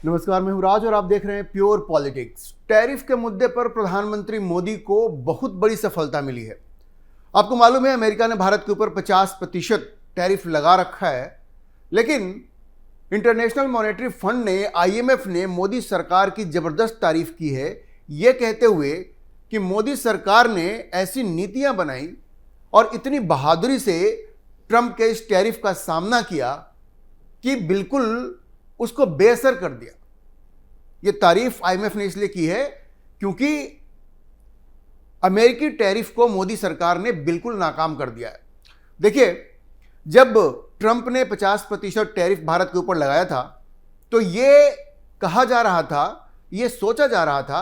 नमस्कार, मैं हूं राज और आप देख रहे हैं प्योर पॉलिटिक्स। टैरिफ के मुद्दे पर प्रधानमंत्री मोदी को बहुत बड़ी सफलता मिली है। आपको मालूम है, अमेरिका ने भारत के ऊपर 50% टैरिफ लगा रखा है, लेकिन इंटरनेशनल मॉनेटरी फंड ने, IMF ने मोदी सरकार की जबरदस्त तारीफ की है, ये कहते हुए कि मोदी सरकार ने ऐसी नीतियां बनाई और इतनी बहादुरी से ट्रंप के इस टैरिफ का सामना किया कि बिल्कुल उसको बेअसर कर दिया। यह तारीफ IMF ने इसलिए की है क्योंकि अमेरिकी टैरिफ को मोदी सरकार ने बिल्कुल नाकाम कर दिया है। देखिए, जब ट्रंप ने 50% टैरिफ भारत के ऊपर लगाया था तो यह कहा जा रहा था, यह सोचा जा रहा था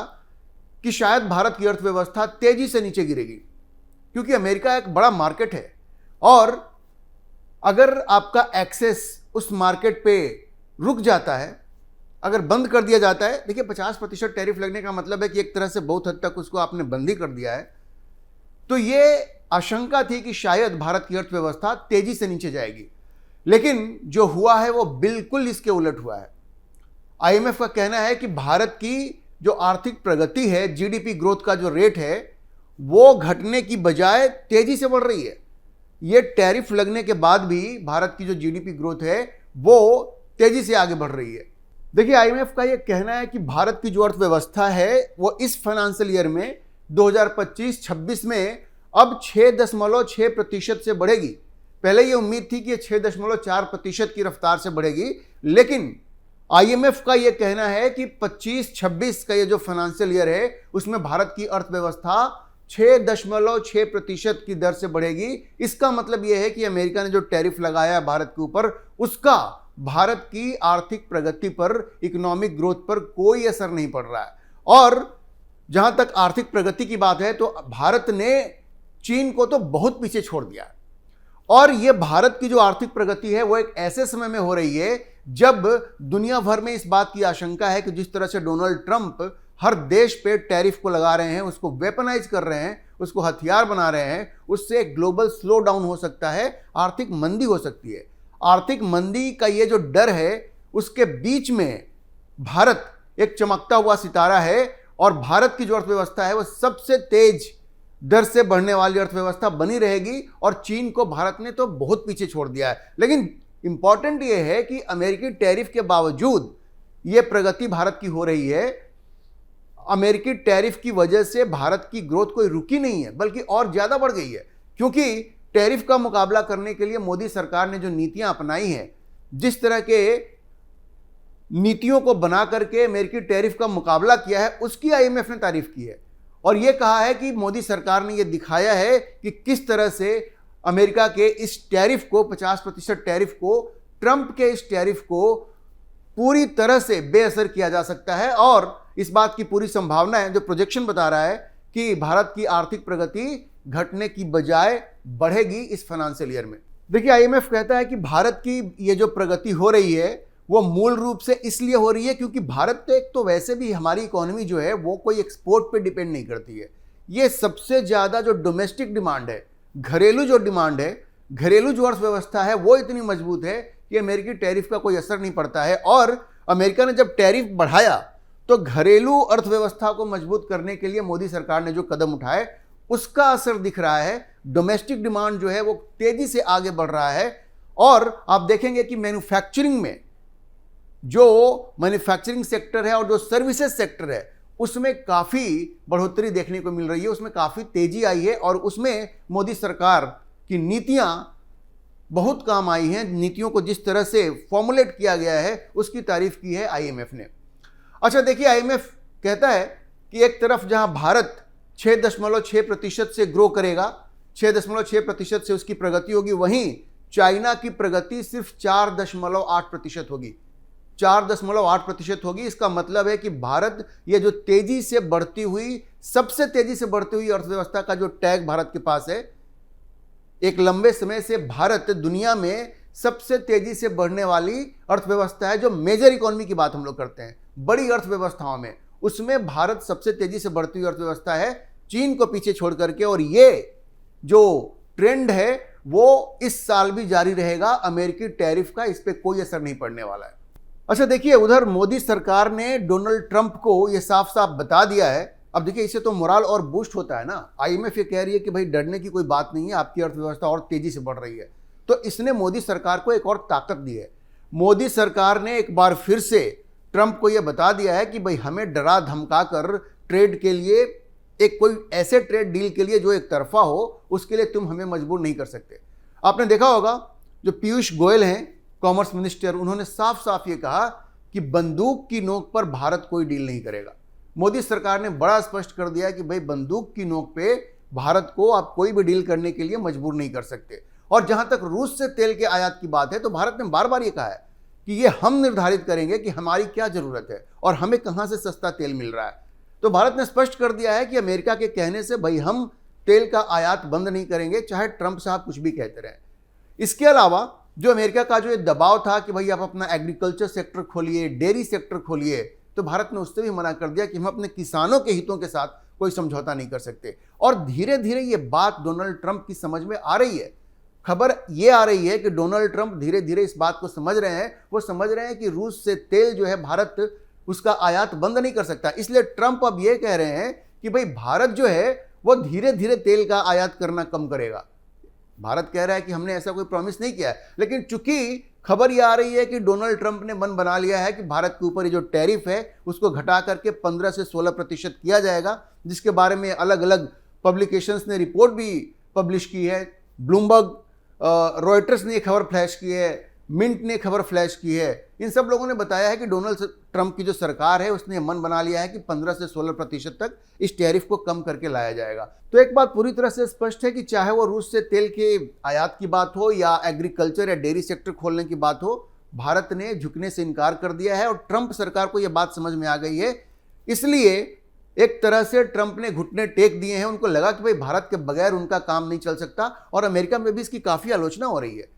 कि शायद भारत की अर्थव्यवस्था तेजी से नीचे गिरेगी, क्योंकि अमेरिका एक बड़ा मार्केट है और अगर आपका एक्सेस उस मार्केट पे रुक जाता है, अगर बंद कर दिया जाता है। देखिए, 50% टैरिफ लगने का मतलब है कि एक तरह से बहुत हद तक उसको आपने बंद ही कर दिया है। तो ये आशंका थी कि शायद भारत की अर्थव्यवस्था तेजी से नीचे जाएगी, लेकिन जो हुआ है वो बिल्कुल इसके उलट हुआ है। IMF का कहना है कि भारत की जो आर्थिक प्रगति है, GDP ग्रोथ का जो रेट है, वो घटने की बजाय तेजी से बढ़ रही है। ये टैरिफ लगने के बाद भी भारत की जो GDP ग्रोथ है वो तेजी से आगे बढ़ रही है। देखिए, IMF का ये कहना है कि भारत की जो अर्थव्यवस्था है वो इस फाइनेंशियल ईयर में 2025-26 में अब 6.6% से बढ़ेगी। पहले ये उम्मीद थी कि ये 6.4% की रफ्तार से बढ़ेगी, लेकिन IMF का ये कहना है कि 25-26 का ये जो फाइनेंशियल ईयर है उसमें भारत की अर्थव्यवस्था 6.6% की दर से बढ़ेगी। इसका मतलब यह है कि अमेरिका ने जो टैरिफ लगाया भारत के ऊपर, उसका भारत की आर्थिक प्रगति पर, इकोनॉमिक ग्रोथ पर कोई असर नहीं पड़ रहा है। और जहां तक आर्थिक प्रगति की बात है तो भारत ने चीन को तो बहुत पीछे छोड़ दिया है। और यह भारत की जो आर्थिक प्रगति है वो एक ऐसे समय में हो रही है जब दुनिया भर में इस बात की आशंका है कि जिस तरह से डोनाल्ड ट्रंप हर देश पे टैरिफ को लगा रहे हैं, उसको वेपनाइज कर रहे हैं, उसको हथियार बना रहे हैं, उससे एक ग्लोबल स्लो डाउन हो सकता है, आर्थिक मंदी हो सकती है। आर्थिक मंदी का ये जो डर है, उसके बीच में भारत एक चमकता हुआ सितारा है और भारत की जो अर्थव्यवस्था है वो सबसे तेज दर से बढ़ने वाली अर्थव्यवस्था बनी रहेगी। और चीन को भारत ने तो बहुत पीछे छोड़ दिया है। लेकिन इंपॉर्टेंट ये है कि अमेरिकी टैरिफ के बावजूद ये प्रगति भारत की हो रही है। अमेरिकी टैरिफ की वजह से भारत की ग्रोथ कोई रुकी नहीं है, बल्कि और ज्यादा बढ़ गई है, क्योंकि टैरिफ का मुकाबला करने के लिए मोदी सरकार ने जो नीतियां अपनाई हैं, जिस तरह के नीतियों को बना करके अमेरिकी टैरिफ का मुकाबला किया है, उसकी IMF ने तारीफ की है और यह कहा है कि मोदी सरकार ने यह दिखाया है कि किस तरह से अमेरिका के इस टैरिफ को, 50% टैरिफ को, ट्रंप के इस टैरिफ को पूरी तरह से बेअसर किया जा सकता है। और इस बात की पूरी संभावना है, जो प्रोजेक्शन बता रहा है कि भारत की आर्थिक प्रगति घटने की बजाय बढ़ेगी इस फाइनेंशियल ईयर में। देखिए, IMF कहता है कि भारत की ये जो प्रगति हो रही है वो मूल रूप से इसलिए हो रही है क्योंकि भारत तो एक तो वैसे भी हमारी इकोनॉमी जो है वो कोई एक्सपोर्ट पे डिपेंड नहीं करती है। ये सबसे ज्यादा जो डोमेस्टिक डिमांड है, घरेलू जो डिमांड है, घरेलू जो अर्थव्यवस्था है वो इतनी मजबूत है कि अमेरिकी टैरिफ का कोई असर नहीं पड़ता है। और अमेरिका ने जब टैरिफ बढ़ाया तो घरेलू अर्थव्यवस्था को मजबूत करने के लिए मोदी सरकार ने जो कदम उठाए उसका असर दिख रहा है। डोमेस्टिक डिमांड जो है वो तेजी से आगे बढ़ रहा है और आप देखेंगे कि मैन्युफैक्चरिंग में, जो मैन्युफैक्चरिंग सेक्टर है और जो सर्विसेज सेक्टर है, उसमें काफी बढ़ोतरी देखने को मिल रही है, उसमें काफी तेजी आई है और उसमें मोदी सरकार की नीतियां बहुत काम आई हैं। नीतियों को जिस तरह से फॉर्मुलेट किया गया है उसकी तारीफ की है IMF ने। अच्छा, देखिए, IMF कहता है कि एक तरफ जहां भारत 6.6% से ग्रो करेगा, 6.6% से उसकी प्रगति होगी, वहीं चाइना की प्रगति सिर्फ 4.8% होगी। 4.8% होगी। इसका मतलब है कि भारत, ये जो तेजी से बढ़ती हुई, सबसे तेजी से बढ़ती हुई अर्थव्यवस्था का जो टैग भारत के पास है, एक लंबे समय से भारत दुनिया में सबसे तेजी से बढ़ने वाली अर्थव्यवस्था है। जो मेजर इकोनॉमी की बात हम लोग करते हैं, बड़ी अर्थव्यवस्थाओं में, उसमें भारत सबसे तेजी से बढ़ती हुई अर्थव्यवस्था है, चीन को पीछे छोड़ करके। और ये जो ट्रेंड है वो इस साल भी जारी रहेगा। अमेरिकी टैरिफ का इस पे कोई असर नहीं पड़ने वाला है। अच्छा देखिए, उधर मोदी सरकार ने डोनाल्ड ट्रंप को यह साफ साफ बता दिया है। अब देखिए, इससे तो मोराल और बूस्ट होता है ना। आईएमएफ ये कह रही है कि भाई डरने की कोई बात नहीं है, आपकी अर्थव्यवस्था और तेजी से बढ़ रही है। तो इसने मोदी सरकार को एक और ताकत दी है। मोदी सरकार ने एक बार फिर से ट्रंप को यह बता दिया है कि भाई हमें डरा धमका कर ट्रेड के लिए, एक कोई ऐसे ट्रेड डील के लिए जो एक तरफा हो, उसके लिए तुम हमें मजबूर नहीं कर सकते। आपने देखा होगा जो पीयूष गोयल हैं कॉमर्स मिनिस्टर, उन्होंने साफ साफ ये कहा कि बंदूक की नोक पर भारत कोई डील नहीं करेगा। मोदी सरकार ने बड़ा स्पष्ट कर दिया कि भाई बंदूक की नोक पे भारत को आप कोई भी डील करने के लिए मजबूर नहीं कर सकते। और जहां तक रूस से तेल के आयात की बात है, तो भारत ने बार बार ये कहा है कि ये हम निर्धारित करेंगे कि हमारी क्या जरूरत है और हमें कहां से सस्ता तेल मिल रहा है। तो भारत ने स्पष्ट कर दिया है कि अमेरिका के कहने से भाई हम तेल का आयात बंद नहीं करेंगे, चाहे ट्रंप साहब कुछ भी कहते रहें। इसके अलावा जो अमेरिका का जो ये दबाव था कि भाई आप अपना एग्रीकल्चर सेक्टर खोलिए, डेयरी सेक्टर खोलिए, तो भारत ने उससे भी मना कर दिया कि हम अपने किसानों के हितों के साथ कोई समझौता नहीं कर सकते। और धीरे धीरे ये बात डोनाल्ड ट्रंप की समझ में आ रही है। खबर ये आ रही है कि डोनाल्ड ट्रंप धीरे धीरे इस बात को समझ रहे हैं। वो समझ रहे हैं कि रूस से तेल जो है भारत उसका आयात बंद नहीं कर सकता। इसलिए ट्रंप अब ये कह रहे हैं कि भाई भारत जो है वो धीरे धीरे तेल का आयात करना कम करेगा। भारत कह रहा है कि हमने ऐसा कोई प्रॉमिस नहीं किया है, लेकिन चूंकि खबर यह आ रही है कि डोनाल्ड ट्रंप ने मन बना लिया है कि भारत के ऊपर ये जो टैरिफ है उसको घटा करके 15 से 16% किया जाएगा, जिसके बारे में अलग अलग पब्लिकेशंस ने रिपोर्ट भी पब्लिश की है। ब्लूमबर्ग, रॉयटर्स ने खबर फ्लैश की है, मिंट ने खबर फ्लैश की है। इन सब लोगों ने बताया है कि डोनाल्ड ट्रंप की जो सरकार है उसने मन बना लिया है कि 15 से 16% तक इस टैरिफ को कम करके लाया जाएगा। तो एक बात पूरी तरह से स्पष्ट है कि चाहे वो रूस से तेल के आयात की बात हो या एग्रीकल्चर या डेयरी सेक्टर खोलने की बात हो, भारत ने झुकने से इनकार कर दिया है। और ट्रंप सरकार को यह बात समझ में आ गई है। इसलिए एक तरह से ट्रंप ने घुटने टेक दिए हैं। उनको लगा कि भाई भारत के बगैर उनका काम नहीं चल सकता। और अमेरिका में भी इसकी काफ़ी आलोचना हो रही है।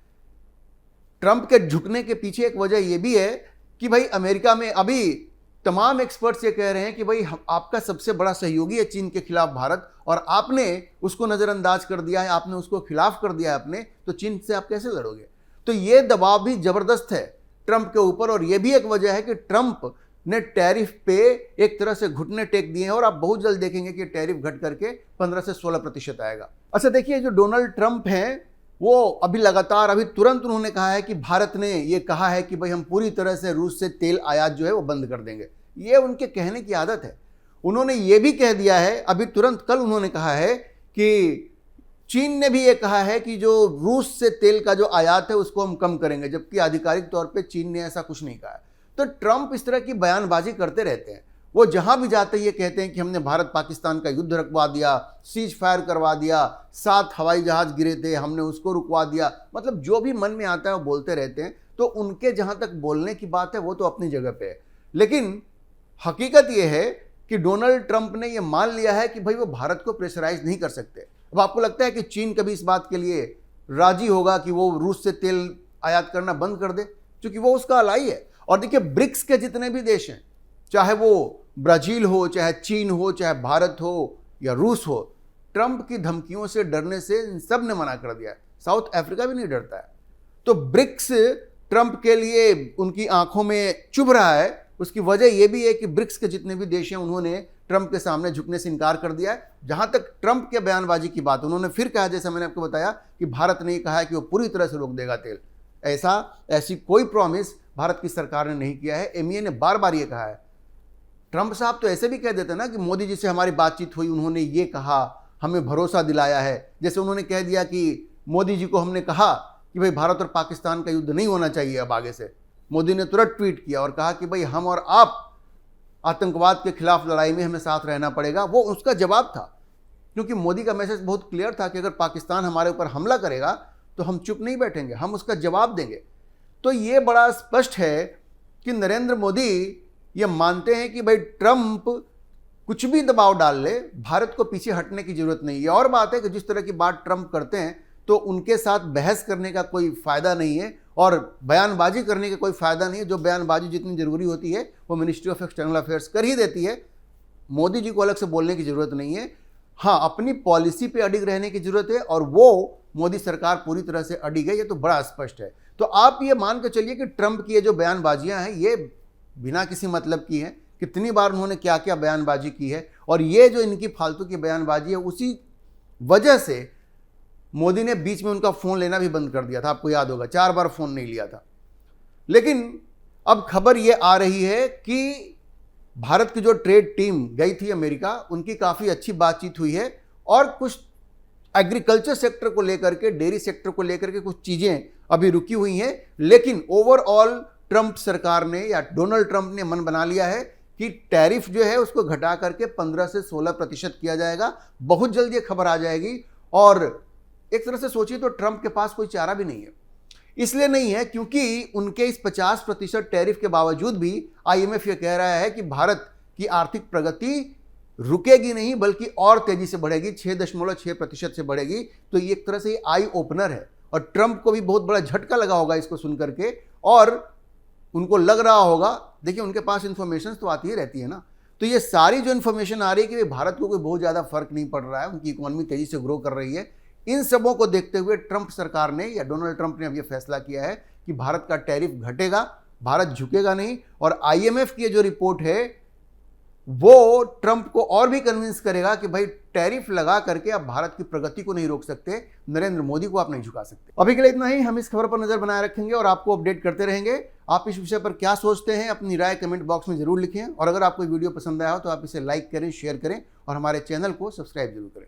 ट्रंप के झुकने के पीछे एक वजह यह भी है कि भाई अमेरिका में अभी तमाम एक्सपर्ट्स ये कह रहे हैं कि भाई आपका सबसे बड़ा सहयोगी है चीन के खिलाफ भारत, और आपने उसको नज़रअंदाज कर दिया है, आपने उसको खिलाफ कर दिया है अपने, तो चीन से आप कैसे लड़ोगे। तो ये दबाव भी ज़बरदस्त है ट्रंप के ऊपर। और ये भी एक वजह है कि ट्रंप ने टैरिफ पे एक तरह से घुटने टेक दिए हैं। और आप बहुत जल्द देखेंगे कि टैरिफ घट करके 15 से 16% आएगा। अच्छा देखिए, जो डोनाल्ड ट्रंप हैं वो अभी लगातार, अभी तुरंत उन्होंने कहा है कि भारत ने ये कहा है कि भाई हम पूरी तरह से रूस से तेल आयात जो है वो बंद कर देंगे। ये उनके कहने की आदत है। उन्होंने ये भी कह दिया है, अभी तुरंत कल उन्होंने कहा है कि चीन ने भी ये कहा है कि जो रूस से तेल का जो आयात है उसको हम कम करेंगे, जबकि आधिकारिक तौर पे चीन ने ऐसा कुछ नहीं कहा है। तो ट्रंप इस तरह की बयानबाजी करते रहते हैं। वो जहां भी जाते ये कहते हैं कि हमने भारत पाकिस्तान का युद्ध रुकवा दिया, सीज फायर करवा दिया, 7 हवाई जहाज गिरे थे हमने उसको रुकवा दिया। मतलब जो भी मन में आता है वो बोलते रहते हैं। तो उनके जहां तक बोलने की बात है वो तो अपनी जगह पे है, लेकिन हकीकत यह है कि डोनाल्ड ट्रंप ने यह मान लिया है कि भाई वो भारत को प्रेशराइज नहीं कर सकते। अब आपको लगता है कि चीन कभी इस बात के लिए राजी होगा कि वो रूस से तेल आयात करना बंद कर दे, क्योंकि वो उसका अलाई है। और देखिए, ब्रिक्स के जितने भी देश हैं, चाहे वो ब्राजील हो, चाहे चीन हो, चाहे भारत हो या रूस हो, ट्रंप की धमकियों से डरने से इन सब ने मना कर दिया है। साउथ अफ्रीका भी नहीं डरता है। तो ब्रिक्स ट्रंप के लिए उनकी आंखों में चुभ रहा है। उसकी वजह यह भी है कि ब्रिक्स के जितने भी देश हैं उन्होंने ट्रंप के सामने झुकने से इनकार कर दिया है। जहां तक ट्रंप के बयानबाजी की बात, उन्होंने फिर कहा, जैसा मैंने आपको बताया, कि भारत ने कहा है कि वो पूरी तरह से रोक देगा तेल। ऐसी कोई प्रॉमिस भारत की सरकार ने नहीं किया है। एमईए ने बार बार ये कहा है। ट्रंप साहब तो ऐसे भी कह देते ना कि मोदी जी से हमारी बातचीत हुई, उन्होंने ये कहा, हमें भरोसा दिलाया है। जैसे उन्होंने कह दिया कि मोदी जी को हमने कहा कि भाई भारत और पाकिस्तान का युद्ध नहीं होना चाहिए अब आगे से। मोदी ने तुरंत ट्वीट किया और कहा कि भाई हम और आप आतंकवाद के खिलाफ लड़ाई में हमें साथ रहना पड़ेगा। वो उसका जवाब था, क्योंकि मोदी का मैसेज बहुत क्लियर था कि अगर पाकिस्तान हमारे ऊपर हमला करेगा तो हम चुप नहीं बैठेंगे, हम उसका जवाब देंगे। तो ये बड़ा स्पष्ट है कि नरेंद्र मोदी ये मानते हैं कि भाई ट्रंप कुछ भी दबाव डाल ले, भारत को पीछे हटने की जरूरत नहीं है। और बात है कि जिस तरह की बात ट्रंप करते हैं तो उनके साथ बहस करने का कोई फ़ायदा नहीं है और बयानबाजी करने का कोई फ़ायदा नहीं है। जो बयानबाजी जितनी ज़रूरी होती है वो मिनिस्ट्री ऑफ एक्सटर्नल अफेयर्स कर ही देती है। मोदी जी को अलग से बोलने की ज़रूरत नहीं है। हाँ, अपनी पॉलिसी पे अडिग रहने की ज़रूरत है और वो मोदी सरकार पूरी तरह से अडिग है, ये तो बड़ा स्पष्ट है। तो आप ये मान के चलिए कि ट्रंप की ये जो बयानबाजियां हैं ये बिना किसी मतलब की हैं। कितनी बार उन्होंने क्या क्या बयानबाजी की है, और ये जो इनकी फालतू की बयानबाजी है उसी वजह से मोदी ने बीच में उनका फ़ोन लेना भी बंद कर दिया था। आपको याद होगा 4 बार फ़ोन नहीं लिया था। लेकिन अब खबर ये आ रही है कि भारत की जो ट्रेड टीम गई थी अमेरिका, उनकी काफ़ी अच्छी बातचीत हुई है और कुछ एग्रीकल्चर सेक्टर को लेकर के, डेयरी सेक्टर को लेकर के कुछ चीज़ें अभी रुकी हुई हैं। लेकिन ओवरऑल ट्रंप सरकार ने या डोनाल्ड ट्रंप ने मन बना लिया है कि टैरिफ जो है उसको घटा करके 15 से 16% किया जाएगा। बहुत जल्द ये खबर आ जाएगी। और एक तरह से सोचिए तो ट्रंप के पास कोई चारा भी नहीं है। इसलिए नहीं है क्योंकि उनके इस 50% टैरिफ के बावजूद भी आईएमएफ ये कह रहा है कि भारत की आर्थिक प्रगति रुकेगी नहीं बल्कि और तेजी से बढ़ेगी, 6.6% से बढ़ेगी। तो ये एक तरह से आई ओपनर है और ट्रंप को भी बहुत बड़ा झटका लगा होगा इसको सुनकर के। और उनको लग रहा होगा, देखिए उनके पास इंफॉर्मेशन तो आती ही रहती है ना, तो ये सारी जो इन्फॉर्मेशन आ रही है कि भारत को कोई बहुत ज़्यादा फर्क नहीं पड़ रहा है, उनकी इकोनॉमी तेजी से ग्रो कर रही है, इन सबों को देखते हुए ट्रंप सरकार ने या डोनाल्ड ट्रंप ने अब ये फैसला किया है कि भारत का टैरिफ घटेगा, भारत झुकेगा नहीं। और आईएमएफ की जो रिपोर्ट है वो ट्रंप को और भी कन्विंस करेगा कि भाई टैरिफ लगा करके आप भारत की प्रगति को नहीं रोक सकते, नरेंद्र मोदी को आप नहीं झुका सकते। अभी के लिए इतना ही। हम इस खबर पर नजर बनाए रखेंगे और आपको अपडेट करते रहेंगे। आप इस विषय पर क्या सोचते हैं अपनी राय कमेंट बॉक्स में जरूर लिखें। और अगर आपको वीडियो पसंद आया हो तो आप इसे लाइक करें, शेयर करें और हमारे चैनल को सब्सक्राइब जरूर करें।